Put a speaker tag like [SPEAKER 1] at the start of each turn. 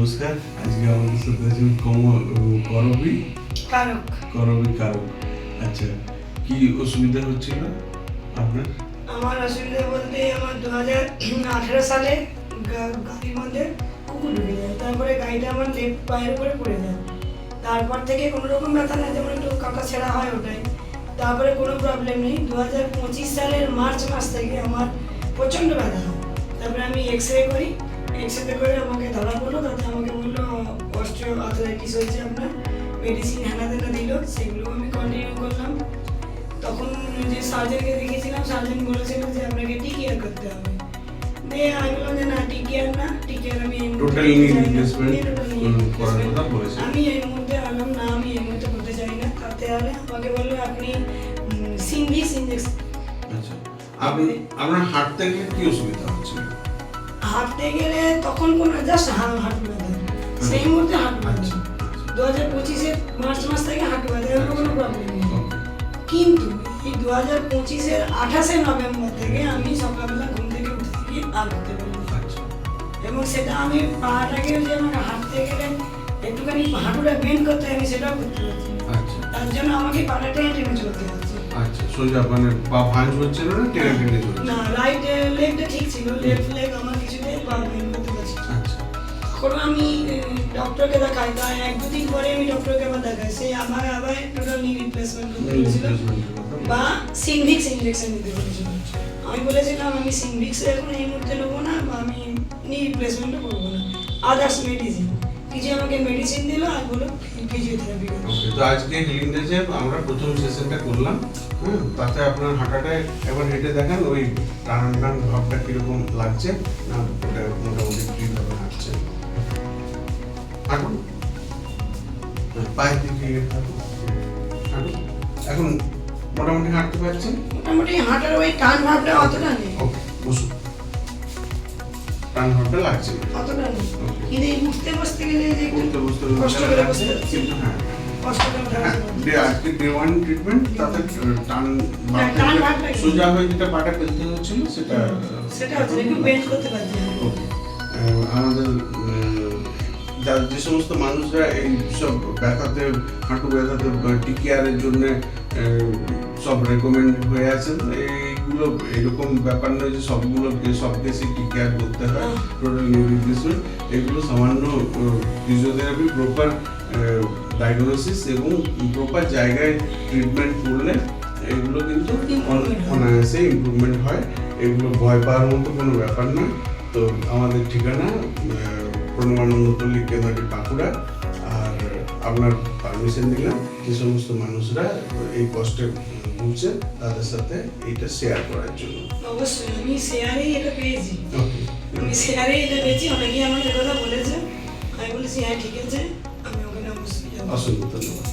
[SPEAKER 1] নমস্কার। আজকে আমাদের সাথে আছেন করবী কারক। আচ্ছা, কি অসুবিধা হচ্ছিল আপনার?
[SPEAKER 2] আমার অসুবিধা বলতে আমার 2018 সালে গাড়ির মধ্যে কুকুর ঢুকে যায়, তারপরে গাড়িটা আমার লেফট পায়ের উপরে পড়ে যায়। তারপর থেকে কোনো রকম ব্যথা নেই, যেমন একটু কাঁটা ছেঁড়া হয় ওটাই, তারপরে কোনো প্রবলেম নেই। 2025 সালের মার্চ মাস থেকে আমার প্রচণ্ড ব্যথা হয়। তারপরে আমি এক্সরে করি, এক্সরে করে আমাকে ধরা পড়লো, তাতে আমাকে বললো অস্টিও আর্থ্রাইটিস হয়েছে আপনার, মেডিসিন হেনা তেনা দিল, সেগুলো আমি কন্টিনিউ করলাম। তখন যে সার্জনকে দেখিয়েছিলাম, সার্জন বলেছিল যে আপনাকে টিকেয়ার করতে হবে। দিয়ে আমি বললাম যে না, টিকেয়ার না, টিকেয়ার আমি
[SPEAKER 1] টোটাল নি রিপ্লেসমেন্ট করার কথা বলেছেন।
[SPEAKER 2] আমি এই মুহূর্তে আনলাম না, আমি এই মুহূর্তে করতে চাই না। তাতে হলে আমাকে বললো আপনি সিনভিক্স ইনজেকশন।
[SPEAKER 1] আচ্ছা, আপনার হাঁটতে গেলে কি অসুবিধা হচ্ছিল?
[SPEAKER 2] হাঁটতে গেলে তখন কোনো জাস্ট হাঁটু ব্যথা, সেই মুহূর্তে হাঁটু ব্যথা। 2025-এর মার্চ মাস থেকে হাঁটু ব্যথা, এরকম কোনো প্রবলেম নেই। কিন্তু এই 2025-এর 28 নভেম্বর থেকে আমি সকালবেলা ঘুম থেকে উঠে গিয়ে আর করতে পারি। এবং সেটা আমি পাটাকে যে আমাকে হাঁটতে গেলে একটুখানি হাঁটুটা বেন্ড করতে হয়, আমি সেটাও করতে পারছি না।
[SPEAKER 1] আচ্ছা,
[SPEAKER 2] তার জন্য আমাকে পাটা টেনে টেনে চলতে হচ্ছে।
[SPEAKER 1] আচ্ছা, সোজা মানে পা ভাঁজ হচ্ছিল না, টেনে টেনে চলছে?
[SPEAKER 2] না, রাইট লেগটা ঠিক ছিল, লেফট লেগ আমার কিছুতেই পা বেন্ড করতে পারছি না।
[SPEAKER 1] আচ্ছা,
[SPEAKER 2] তখন আমি ডক্টরকে দেখাই, তাই 1-2 দিন পরে আমি ডক্টরকে আবার দেখাই, সেই আবার টোটাল নি রিপ্লেসমেন্ট করতে বলেছিল বা সিনভিক্স ইনজেকশন নিতে বলেছিল। আমি বলেছিলাম আমি সিনভিক্স এখন এই মুহূর্তে নেবো না, বা আমি নি রিপ্লেসমেন্টও করবো না, আদার্স মেডিসিন কিছু আমাকে মেডিসিন দিল আর বলো ফিজিওথেরাপি করো।
[SPEAKER 1] ওকে, তো আজকে হিলিং ডেজে আমরা প্রথম সেশনটা করলাম। তাতে আপনার হাঁটাটা একবার হেঁটে দেখেন, ওই টান টান ভাবটা কিরকম লাগছে না, ওটা মোটামুটি ফ্রিভাবে হাঁটছে। হাঁটুন, পায়ের দিকে হাঁটুন, হাঁটুন। এখন মোটামুটি হাঁটতে পারছেন?
[SPEAKER 2] মোটামুটি হাঁটার ওই টান ভাবটা অতটা নেই।
[SPEAKER 1] ওকে, বসুন। টান ভাবটা লাগছে না?
[SPEAKER 2] অতটা নেই, কিন্তু এই উঠতে বসতে গেলে যে একটু
[SPEAKER 1] উঠতে বসতে
[SPEAKER 2] কষ্ট করে বসতে
[SPEAKER 1] লাগছে,
[SPEAKER 2] হচ্ছে।
[SPEAKER 1] কিন্তু হ্যাঁ,
[SPEAKER 2] কষ্ট করে উঠা
[SPEAKER 1] হ্যাঁ, আজকে ডে 1 ট্রিটমেন্ট, তাতে টান
[SPEAKER 2] টান ভাবটা
[SPEAKER 1] সোজা হয়ে যেটা পাটা ফেলতে হচ্ছিল সেটা
[SPEAKER 2] হচ্ছে, একটু বেন্ড করতে পারছি না।
[SPEAKER 1] ওকে। আমাদের যে সমস্ত মানুষরা এই সব ব্যথাতে, হাঁটু ব্যথাতে টিকেয়ারের জন্য সব রেকমেন্ডেড হয়ে আছেন, এইগুলো এরকম ব্যাপার নয় যে সবগুলোকে সব কেসে টিকেয়ার করতে হয়, টোটাল নি রিপ্লেসমেন্ট। এগুলো সামান্য ফিজিওথেরাপি, প্রপার ডায়াগনোসিস এবং প্রপার জায়গায় ট্রিটমেন্ট করলে এগুলো কিন্তু অনায়াসে ইমপ্রুভমেন্ট হয়। এগুলো ভয় পাওয়ার মতো কোনো ব্যাপার নয়। তো আমাদের ঠিকানা প্রণবানন্দপল্লী কেন্দ্রটি বাঁকুড়া। আর আপনার পারমিশন দিলাম যে সমস্ত মানুষরা এই কষ্টে ভুগছে তাদের সাথে এইটা শেয়ার করার জন্য।
[SPEAKER 2] অবশ্যই আমি শেয়ারেই এটা পেয়েছি,
[SPEAKER 1] ওকে,
[SPEAKER 2] আমি শেয়ারেই এটা পেয়েছি। অনেকেই আমাকে কথা বলেছে, আমি বলেছি হ্যাঁ ঠিক আছে, আমি ওখানে অবশ্যই যাবো।
[SPEAKER 1] অসংখ্য ধন্যবাদ।